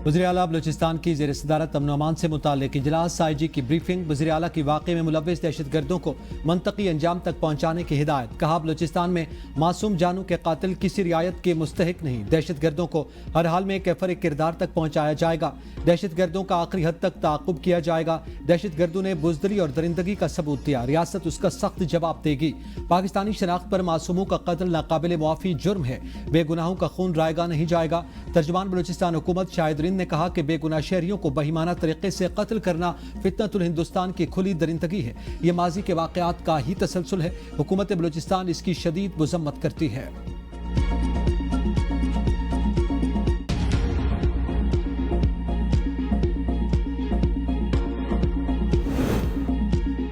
वज़ीर आला बलूचिस्तान की ज़ेर सदारत अमन अमान से मुताल्लिक़ इजलास, IG की ब्रीफिंग, वज़ीर आला की वाक़े में मुलव्विस दहशतगर्दों को मंतकी अंजाम तक पहुँचाने की हिदायत। कहा, बलूचिस्तान में मासूम जानों के कातिल किसी रियायत के मुस्तहिक नहीं, दहशतगर्दों को हर हाल में कैफर किरदार तक पहुँचाया जाएगा, दहशतगर्दों का आखिरी हद तक ताक़ुब किया जाएगा। दहशतगर्दों ने बुज़दिली और दरिंदगी का सबूत दिया, रियासत उसका सख्त जवाब देगी। पाकिस्तानी शनाख्त पर मासूमों का कत्ल नाकाबिल मुआफ़ी जुर्म है, बेगुनाहों का खून रायगा नहीं जाएगा। तर्जुमान बलूचिस्तान हुकूमत शाहिद ने कहा कि बेगुनाह शहरियों को बेईमाना तरीके से कत्ल करना फितनतुल हिंदुस्तान की खुली दरिंदगी है। ये माजी के वाक़यात का ही तसलसल है। हुकूमत बलूचिस्तान इसकी शदीद मज़म्मत करती है।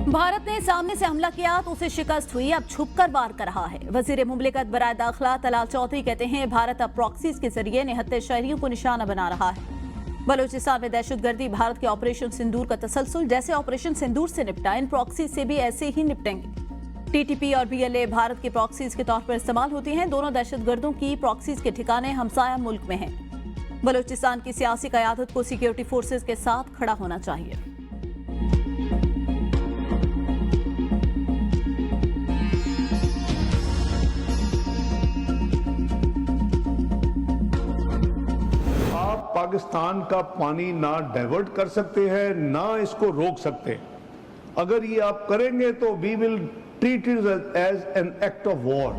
भारत ने सामने से हमला किया तो उसे शिकस्त हुई, अब छुपकर वार कर रहा है। वजीर मुमलिकत बराए दाखिला तलाल चौधरी कहते हैं, भारत अब प्रॉक्सीज के जरिए निहत्थे शहरियों को निशाना बना रहा है। बलूचिस्तान में दहशतगर्दी भारत के ऑपरेशन सिंदूर का तसलसल, जैसे ऑपरेशन सिंदूर से निपटा, इन प्रॉक्सीज से भी ऐसे ही निपटेंगे। TTP और BLA भारत के प्रॉक्सीज के तौर पर इस्तेमाल होती हैं। दोनों दहशतगर्दों की प्रॉक्सीज के ठिकाने हमसाया मुल्क में हैं। बलूचिस्तान की सियासी क़यादत को सिक्योरिटी फोर्सेज के साथ खड़ा होना चाहिए। पाकिस्तान का पानी ना डाइवर्ट कर सकते हैं, ना इसको रोक सकते। अगर ये आप करेंगे तो we will treat it as an act of war.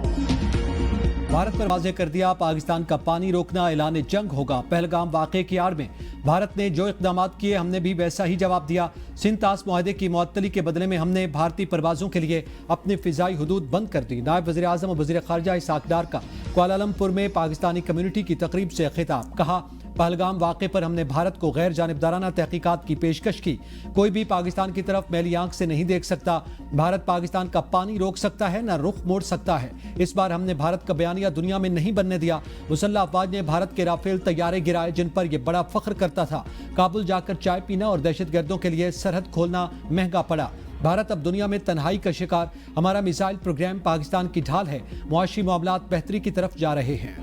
Bharat पर वाज़ेह कर दिया, पाकिस्तान का पानी रोकना ऐलान जंग होगा। पहलगाम वाक़े की आड़ में भारत ने जो इक़दाम किए, हमने भी वैसा ही जवाब दिया। सिंध तास मुआहदे की मुअत्तली के बदले में हमने भारतीय परवाज़ों के लिए अपनी फ़िज़ाई हदूद बंद कर दी। नायब वज़ीर आज़म और वज़ीर ख़ारजा इसहाक़ डार का कुआलालंपुर में पाकिस्तानी कम्यूनिटी की तकरीब से खिताब। कहा, पहलगाम वाक़े पर हमने भारत को गैर जानिबदाराना तहकीकात की पेशकश की। कोई भी पाकिस्तान की तरफ मैली आंख से नहीं देख सकता। भारत पाकिस्तान का पानी रोक सकता है, न रुख मोड़ सकता है। इस बार हमने भारत का बयानिया दुनिया में नहीं बनने दिया। मुसल्लह अफवाज ने भारत के राफेल तैयारे गिराए, जिन पर यह बड़ा फख्र करता था। काबुल जाकर चाय पीना और दहशतगर्दों के लिए सरहद खोलना महंगा पड़ा। भारत अब दुनिया में तन्हाई का शिकार। हमारा मिसाइल प्रोग्राम पाकिस्तान की ढाल है। मुआशी मामलात बेहतरी की तरफ जा रहे हैं।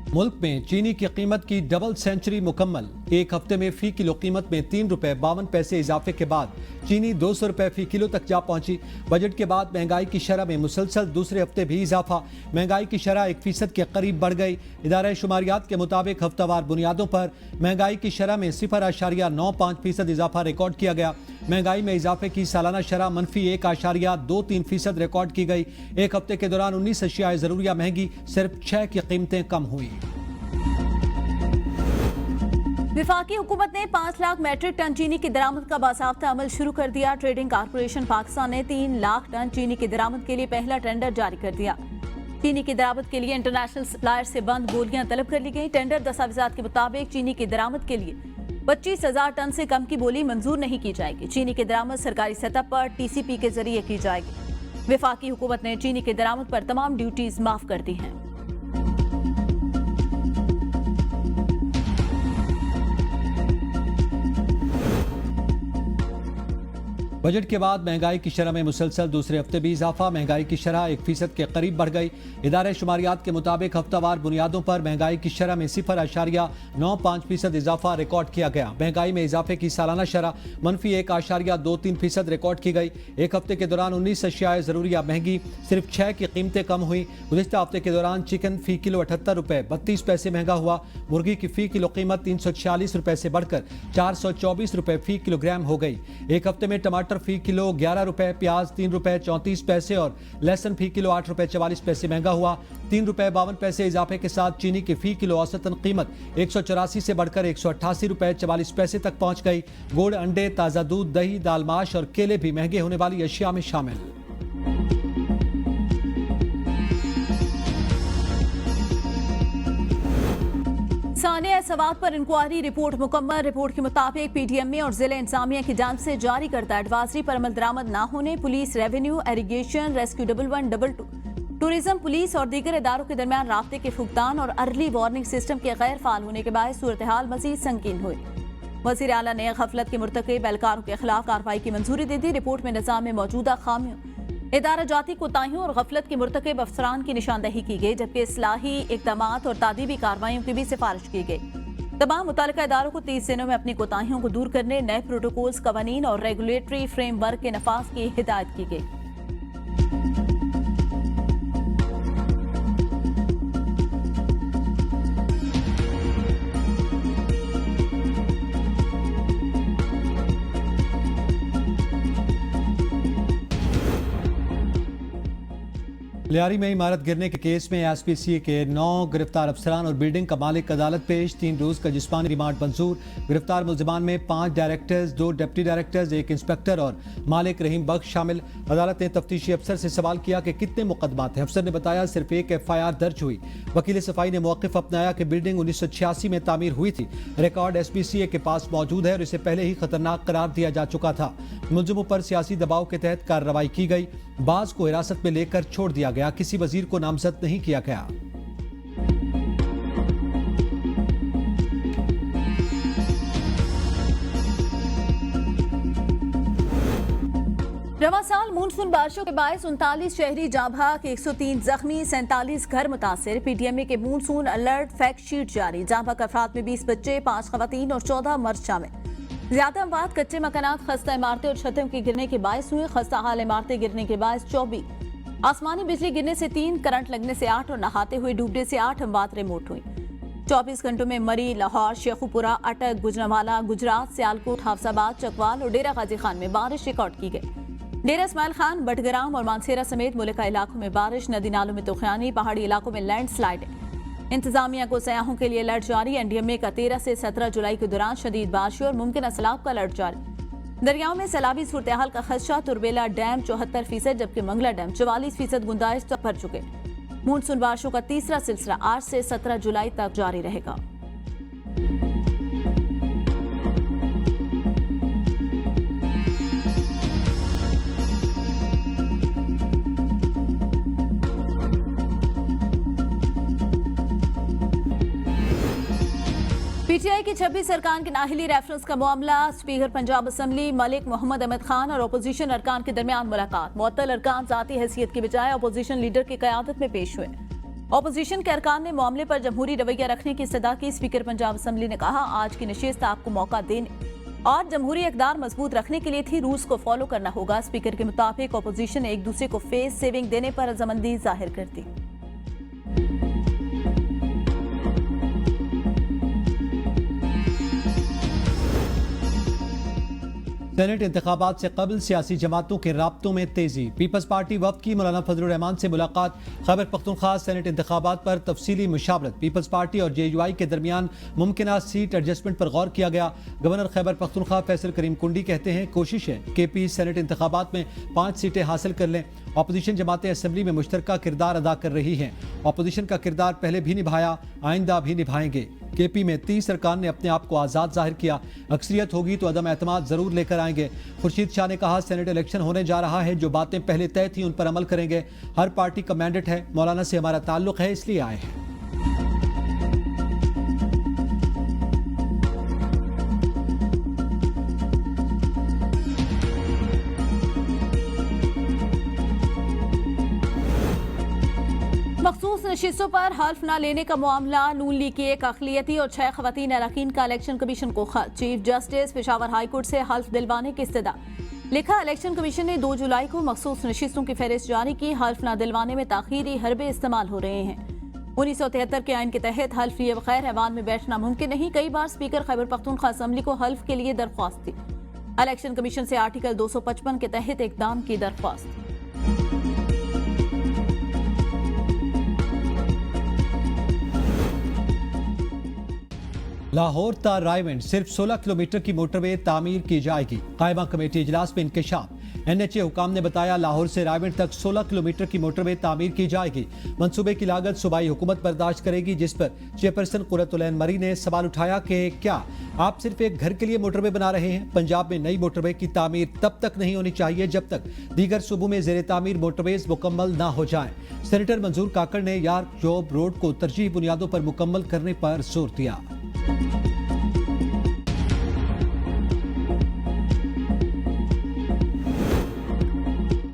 मुल्क में चीनी की कीमत की डबल सेंचुरी मुकम्मल। एक हफ्ते में फी किलो कीमत में ₹3.52 इजाफे के बाद चीनी ₹200 फी किलो तक जा पहुंची। बजट के बाद महंगाई की शरह में मुसलसल दूसरे हफ्ते भी इजाफा। महंगाई की शरह 1% के करीब बढ़ गई। इदारा शुमारियात के मुताबिक हफ्तावार बुनियादों पर महंगाई की शरह में 0.95% इजाफा रिकॉर्ड किया गया। महंगाई में इजाफे की सालाना शरह -1.23% रिकॉर्ड की गई। एक हफ्ते के दौरान 19 अशियाए ज़रूरिया महंगी, सिर्फ 6 की कीमतें कम हुई। विफाकी हुकूमत ने 5 लाख मैट्रिक टन चीनी की दरामद का बासाफ्ता अमल शुरू कर दिया। ट्रेडिंग कारपोरेशन पाकिस्तान ने 3 लाख टन चीनी की दरामद के लिए पहला टेंडर जारी कर दिया। चीनी की दरामद के लिए इंटरनेशनल सप्लायर से बंद बोलियां तलब कर ली गई। टेंडर दस्तावेजात के मुताबिक चीनी की दरामद के लिए 25,000 टन से कम की बोली मंजूर नहीं की जाएगी। चीनी की दरामद सरकारी सतह पर TCP के जरिए की जाएगी। विफाकी हुकूमत ने चीनी की दरामद पर तमाम ड्यूटीज माफ कर दी हैं। बजट के बाद महंगाई की शरह में मुसलसल दूसरे हफ्ते भी इजाफा। महंगाई की शरह 1% के करीब बढ़ गई। इदारे शुमारियात के मुताबिक हफ्तावार बुनियादों पर महंगाई की शरह में 0.95% इजाफा रिकॉर्ड किया गया। महंगाई में इजाफे की सालाना शरह -1.23% रिकॉर्ड की गई। एक हफ्ते के दौरान 19 अशियाए ज़रूरिया महंगी, सिर्फ 6 की कीमतें कम हुई। गुज़िश्ता हफ्ते के दौरान चिकन फी किलो ₹78.32 महंगा हुआ। मुर्गी की फी किलो कीमत ₹346 से बढ़कर ₹424 फी किलोग्राम हो गई। एक हफ्ते में टमाटर फी किलो ₹11, प्याज ₹3.34 और लहसुन फी किलो ₹8.44 महंगा हुआ। ₹3.52 इजाफे के साथ चीनी की फी किलो औसतन कीमत 184 से बढ़कर ₹188.44 तक पहुंच गई। गुड़, अंडे, ताज़ा दूध, दही, दाल, माश और केले भी महंगे होने वाली अशिया में शामिल। सानिया सवात पर इंक्वायरी रिपोर्ट मुकम्मल। रिपोर्ट के मुताबिक PDMA और जिले इंतजामिया की जांच से जारी करता एडवाइजरी पर अमल दरामद न होने police, revenue, irrigation, rescue 1122 tourism, police और दीगर इदारों के दरमियान राब्ते के फुकदान और अर्ली वार्निंग सिस्टम के गैर फाल होने के बाद सूरत हाल मजीद संगीन हुई। वज़ीर आला ने गफलत के मुर्तकिब एहलकारों के खिलाफ कार्रवाई की मंजूरी दे दी। रिपोर्ट में निज़ाम में मौजूदा खामियों, इदारा जाती कोताहियों और गफलत के मुर्तकिब अफसरान की निशानदही की गई, जबकि इस्लाही इक़दामात और तादीबी कार्रवाइयों की भी सिफारिश की गई। तमाम मुतल्लिका इदारों को 30 दिनों में अपनी कोताहियों को दूर करने, नए प्रोटोकॉल्स, कवानीन और रेगुलेटरी फ्रेमवर्क के नफाज की हिदायत की गई। लियारी में इमारत गिरने के केस में एसपीसी के 9 गिरफ्तार अफसरान और बिल्डिंग का मालिक अदालत पेश। 3 रोज का जिस्मानी रिमांड मंजूर। गिरफ्तार मुलजिमान में 5 डायरेक्टर्स, 2 डिप्टी डायरेक्टर्स, 1 इंस्पेक्टर और मालिक रहीम बख्श शामिल। अदालत ने तफ्तीशी अफसर से सवाल किया कि कितने मुकदमात हैं। अफसर ने बताया सिर्फ एक FIR दर्ज हुई। वकील सफाई ने मौक़िफ अपनाया कि बिल्डिंग 1986 में तामीर हुई थी। रिकॉर्ड SPCA के पास मौजूद है और इसे पहले ही खतरनाक करार दिया जा चुका था। मुलजिमों पर सियासी दबाव के तहत कार्रवाई की गई। बाज को हिरासत में लेकर छोड़ दिया गया। किसी वजीर को नामजद नहीं किया गया। रवा साल मानसून बारिशों के बायस 39 शहरी जाँ भाग, 103 जख्मी, 47 घर मुतासिर। PTMA के मानसून अलर्ट फैक्ट शीट जारी। जाँ भाग अफराद में 20 बच्चे, 5 खवातीन और 14 मर्द शामिल। ज्यादा अमवात कच्चे मकानात, खस्ता इमारतें और छतों के गिरने के बायस हुए। खस्ता हाल इमारतें गिरने के बायस 24, आसमानी बिजली गिरने से 3, करंट लगने से 8 और नहाते हुए डूबने से 8 अमवात रिमोट हुई। 24 घंटों में मरी, लाहौर, शेखुपुरा, अटक, गुजरांवाला, गुजरात, सियालकोट, हाफसाबाद, चकवाल और डेरा गाजी खान में बारिश रिकॉर्ड की गई। डेरा इस्माइल खान, बटग्राम और मानसेरा समेत मुल्का इलाकों में बारिश, नदी नालों में तूफानी, पहाड़ी इलाकों में लैंडस्लाइडिंग। इंतजामिया को सयाहों के लिए अलर्ट जारी। NDMA का 13 से 17 जुलाई के दौरान शदीद बारिश और मुमकिन सैलाब का अलर्ट जारी। दरियाओं में सैलाबी सूरत हाल का खदशा। तुरबेला डैम 74%, जबकि मंगला डैम 44% गुंजाइश तक भर चुके। मानसून बारिशों का तीसरा सिलसिला 8 से 17 जुलाई तक जारी रहेगा। PTI की 26 अरकान के नाहिली रेफरेंस का मामला। स्पीकर पंजाब असम्बली मलिक मोहम्मद अहमद खान और अपोजिशन अरकान के दरमियान मुलाकात। मुअत्तल अरकान जाती हैसियत की बजाय अपोजिशन लीडर की क़यादत में पेश हुए। अपोजिशन के अरकान ने मामले पर जमहूरी रवैया रखने की सदा की। स्पीकर पंजाब असम्बली ने कहा, आज की नशिस्त आपको मौका देने और जमहूरी इक़दार मजबूत रखने के लिए थी। रूल्स को फॉलो करना होगा। स्पीकर के मुताबिक अपोजिशन ने एक दूसरे को फेस सेविंग देने पर रजामंदी जाहिर कर दी। सेनेट इंतखाबात से कबल सियासी जमातों के राब्तों में तेजी। पीपल्स पार्टी वफ्द की मौलाना फजलुर रहमान से मुलाकात। खैबर पख्तूनख्वा सेनेट इंतखाबात पर तफसीली मुशावरत। पीपल्स पार्टी और JUI के दरमियान मुमकिन सीट एडजस्टमेंट पर गौर किया गया। गवर्नर खैबर पख्तूनख्वा फैसल करीम कुंडी कहते हैं, कोशिश है कि KP सेनेट इंतखाबात में 5 सीटें हासिल कर लें। अपोजिशन जमातें असम्बली में मुश्तरका किरदार अदा कर रही हैं। अपोजिशन का किरदार पहले भी निभाया, आइंदा भी निभाएंगे। KP में 30 अरकान ने अपने आप को आज़ाद जाहिर किया। अक्सरियत होगी तो अदम एतमाद जरूर लेकर आएंगे। खुर्शीद शाह ने कहा, सेनेट इलेक्शन होने जा रहा है, जो बातें पहले तय थी उन पर अमल करेंगे। हर पार्टी का मैंडेट है, मौलाना से हमारा ताल्लुक है, इसलिए आए हैं। मखसूस नशिस्तों पर हल्फ न लेने का मामला। नून लीग की एक अक़लियती और 6 खवातीन अरकान का इलेक्शन कमीशन को खत। Chief justice Peshawar high court से हल्फ दिलवाने की इस्तदा। लिखा, इलेक्शन कमीशन ने 2 जुलाई को मखसूस नशिस्तों की फहरिस्त जारी की। हल्फ न दिलवाने में ताखीरी हरबे इस्तेमाल हो रहे हैं। 1973 के आइन के तहत हल्फ लिए बगैर ऐवान में बैठना मुमकिन नहीं। कई बार स्पीकर खैबर पख्तूनख्वा असम्बली को हल्फ के लिए दरख्वास्त थी। इलेक्शन कमीशन से आर्टिकल 255 के तहत इक़दाम की दरख्वास्त। लाहौर ता रायवंड सिर्फ 16 किलोमीटर की मोटरवे तामीर की जाएगी। कायमा कमेटी इजलास में इंकशाफ। NHA हुकाम ने बताया लाहौर से रायगढ़ तक 16 किलोमीटर की मोटरवे तामीर की जाएगी। मंसूबे की लागत सूबाई हुकूमत बर्दाश्त करेगी, जिस पर चेयरपर्सन कुर्रतुलैन मरी ने सवाल उठाया कि क्या आप सिर्फ एक घर के लिए मोटरवे बना रहे हैं? पंजाब में नई मोटरवे की तामीर तब तक नहीं होनी चाहिए जब तक दीगर सूबों में जेर तामीर मोटरवेज मुकम्मल ना हो जाएं। सेनेटर मंजूर काकड़ ने यार्क जॉब रोड को तरजीही बुनियादों पर मुकम्मल करने पर जोर दिया।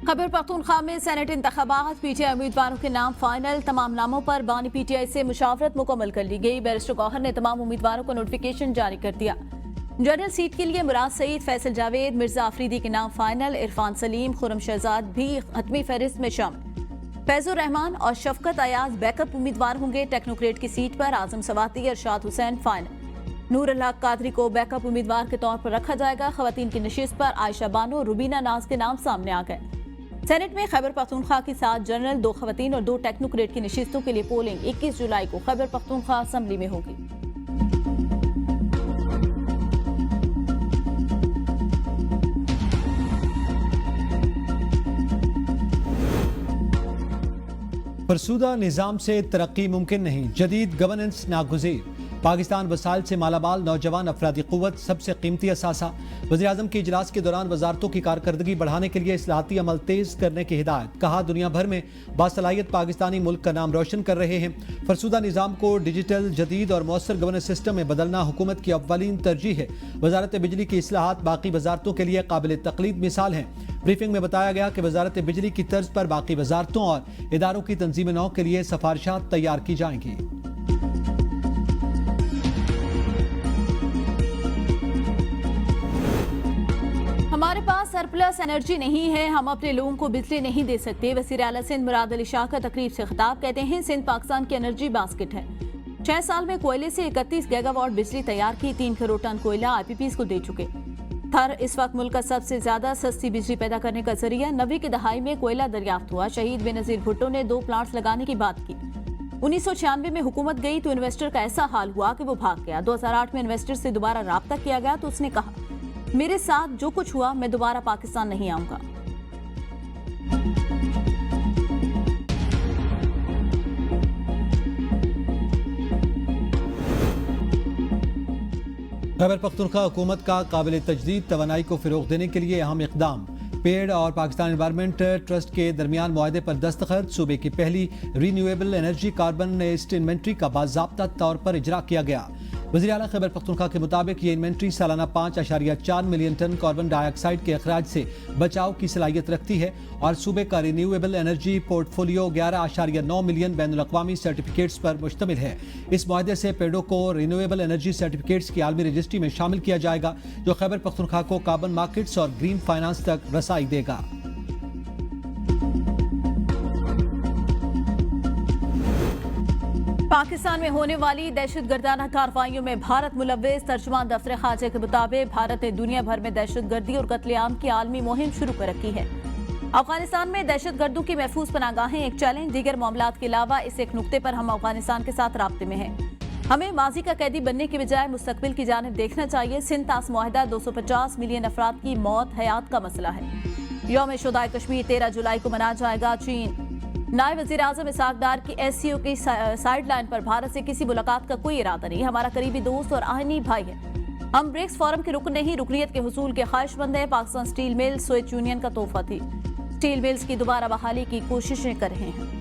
खैबर पख्तूनख्वा में सेनेट इंतखाबात, PTI उम्मीदवारों के नाम फाइनल। तमाम नामों पर बानी PTI से मुशावरत मुकम्मल कर ली गई। बैरिस्टर गौहर ने तमाम उम्मीदवारों को नोटिफिकेशन जारी कर दिया। जनरल सीट के लिए मुराद सईद, फैसल जावेद, मिर्जा आफरीदी के नाम फाइनल। इरफान सलीम, खुरम शहजाद भी हतमी फहरिस्त में शामिल। फैजुर रहमान और शफकत अयाज बैकअप उम्मीदवार होंगे। टेक्नोक्रेट की सीट पर आजम सवाती, अरशाद हुसैन फाइनल। नूर अल हक कादरी को बैकअप उम्मीदवार के तौर पर रखा जाएगा। खवातीन की नशिस्त पर आयशा बानो, रुबीना नाज के नाम सामने आ गए। सेनेट में खैबर पख्तूनख्वा की 7 जनरल, 2 खवातीन और 2 टेक्नोक्रेट की नशिस्तों के लिए पोलिंग 21 जुलाई को खैबर पख्तूनख्वा असेंबली में होगी। फरसूदा निज़ाम से तरक्की मुमकिन नहीं, जदीद गवर्नेंस नागुज़ीर। पाकिस्तान वसाइल से मालामाल नौजवान अफरादी क़ुव्वत सबसे कीमती असासा। वज़ीर-ए-आज़म के इजलास के दौरान वजारतों की कारकर्दगी बढ़ाने के लिए इस्लाहाती अमल तेज़ करने की हिदायत। कहा दुनिया भर में बासलाहियत पाकिस्तानी मुल्क का नाम रोशन कर रहे हैं। फरसूदा निज़ाम को डिजिटल, जदीद और मौसर गवर्नेंस सिस्टम में बदलना हुकूमत की अव्वलीन तरजीह है। वजारत बिजली की इस्लाहात बाकी वजारतों के लिए काबिल तकलीद मिसाल हैं। ब्रीफिंग में बताया गया कि वजारत बिजली की तर्ज पर बाकी वजारतों और इदारों की तंजीम नौ के लिए सिफारिशात तैयार की जाएंगी। हमारे पास सरप्लस एनर्जी नहीं है, हम अपने लोगों को बिजली नहीं दे सकते। वज़ीर आला सिंध मुराद अली शाह का तकरीब से खिताब। कहते हैं सिंध पाकिस्तान की एनर्जी बास्केट है। 6 साल में कोयले से 31 गीगावाट बिजली तैयार की। 3 करोड़ टन कोयला IPPs को दे चुके। थर इस वक्त मुल्क का सबसे ज्यादा सस्ती बिजली पैदा करने का जरिया। 90 की दहाई में कोयला दरियाफ्त हुआ। शहीद बेनजीर भुट्टो ने 2 प्लांट्स लगाने की बात की। 1996 में हुकूमत गई तो इन्वेस्टर का ऐसा हाल हुआ कि वो भाग गया। 2008 में इन्वेस्टर से दोबारा राब्ता किया गया तो उसने कहा मेरे साथ जो कुछ हुआ मैं दोबारा पाकिस्तान नहीं आऊंगा। खैबर पख्तूनख्वा हुकूमत का काबिल तजदीद तवानाई को फ़रोग़ देने के लिए अहम इक़दाम। पेड़ और पाकिस्तान एनवायरमेंट ट्रस्ट के दरमियान मुआहदे पर दस्तखत। सूबे की पहली renewable energy carbon nest inventory का बाज़ाब्ता तौर पर इजरा किया गया। वज़ीर आला खैबर पख्तूनख्वा के मुताबिक ये इन्वेंट्री सालाना 5.4 मिलियन टन कार्बन डाइऑक्साइड के अखराज से बचाव की सलाहियत रखती है और सूबे का रिन्यूएबल एनर्जी पोर्टफोलियो 11.9 मिलियन बैनुल-अक़वामी सर्टिफिकेट्स पर मुश्तमिल है। इस मुआहदे से पेड़ों को रिन्यूएबल एनर्जी सर्टिफिकेट्स की आलमी रजिस्ट्री में शामिल किया जाएगा, जो खैबर पख्तूनख्वा को कार्बन मार्केट्स और ग्रीन फाइनेंस तक रसाई देगा। पाकिस्तान में होने वाली दहशतगर्दाना कार्रवाइयों में भारत मुलव्विस। तर्जुमान दफ्तर खारजा के मुताबिक भारत ने दुनिया भर में दहशतगर्दी और कत्लेआम की आलमी मुहिम शुरू कर रखी है। अफगानिस्तान में दहशतगर्दों की महफूज पनागाहें एक चैलेंज। दीगर मामलात के अलावा इस एक नुक्ते पर हम अफगानिस्तान के साथ राब्ते में हैं। हमें माजी का कैदी बनने के बजाय मुस्तकबिल की जानिब देखना चाहिए। सिंध तास मुआहदा 250 मिलियन अफराद की मौत हयात का मसला है। यौम शुदाए कश्मीर 13 जुलाई को मनाया जाएगा। चीन नायब वज़ीर आज़म इसहाक डार की SCO की साइड लाइन पर भारत से किसी मुलाकात का कोई इरादा नहीं। हमारा करीबी दोस्त और आहनी भाई है। हम ब्रिक्स फोरम के रुकन नहीं, रुकनियत के हुसूल के ख्वाहिशमंद हैं। Pakistan steel mill Soviet union का तोहफा थी। स्टील मिल्स की दोबारा बहाली की कोशिशें कर रहे हैं।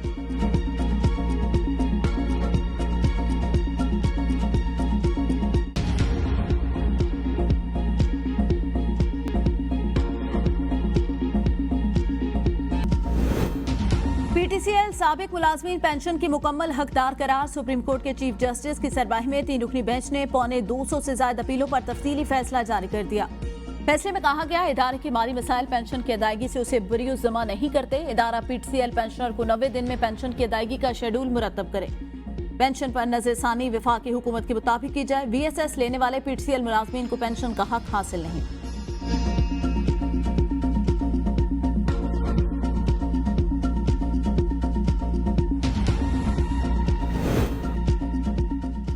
PTCL साबिक मुलाजमीन पेंशन के मुकम्मल हकदार करार। सुप्रीम कोर्ट के चीफ जस्टिस की सरबराही में 3 रुकनी बेंच ने 250 से ज्यादा अपीलों पर तफसीली फैसला जारी कर दिया। फैसले में कहा गया इदारे के माली मसाइल पेंशन की अदायगी से उसे बरीउस जमा नहीं करते। इदारा PTCL पेंशनर को 90 दिन में पेंशन की अदायगी का शेड्यूल मुरतब करे। पेंशन पर नजरसानी वफाकी हुकूमत के मुताबिक की जाए। VSS लेने वाले PTCL मुलाजमीन को पेंशन का हक हासिल नहीं।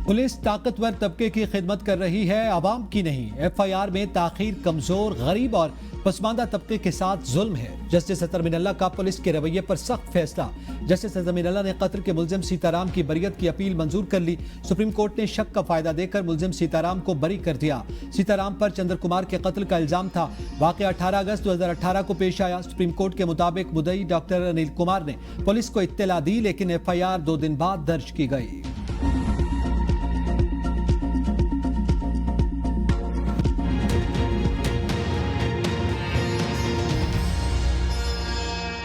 पुलिस ताकतवर तबके की खिदमत कर रही है, आवाम की नहीं। एफआईआर में ताखीर कमजोर, गरीब और पसमानदा तबके के साथ जुल्म है। जस्टिस अतर मिनल्ला का पुलिस के रवैये पर सख्त फैसला। जस्टिस अतर मिनल्ला ने कत्ल के मुलजिम सीताराम की बरियत की अपील मंजूर कर ली। सुप्रीम कोर्ट ने शक का फायदा देकर मुलजिम सीताराम को बरी कर दिया। सीताराम पर चंद्र कुमार के कत्ल का इल्जाम था। वाकया 18 अगस्त 2018 को पेश आया। सुप्रीम कोर्ट के मुताबिक मुद्दई डॉक्टर अनिल कुमार ने पुलिस को इत्तला दी, लेकिन एफआईआर 2 दिन बाद दर्ज की गई।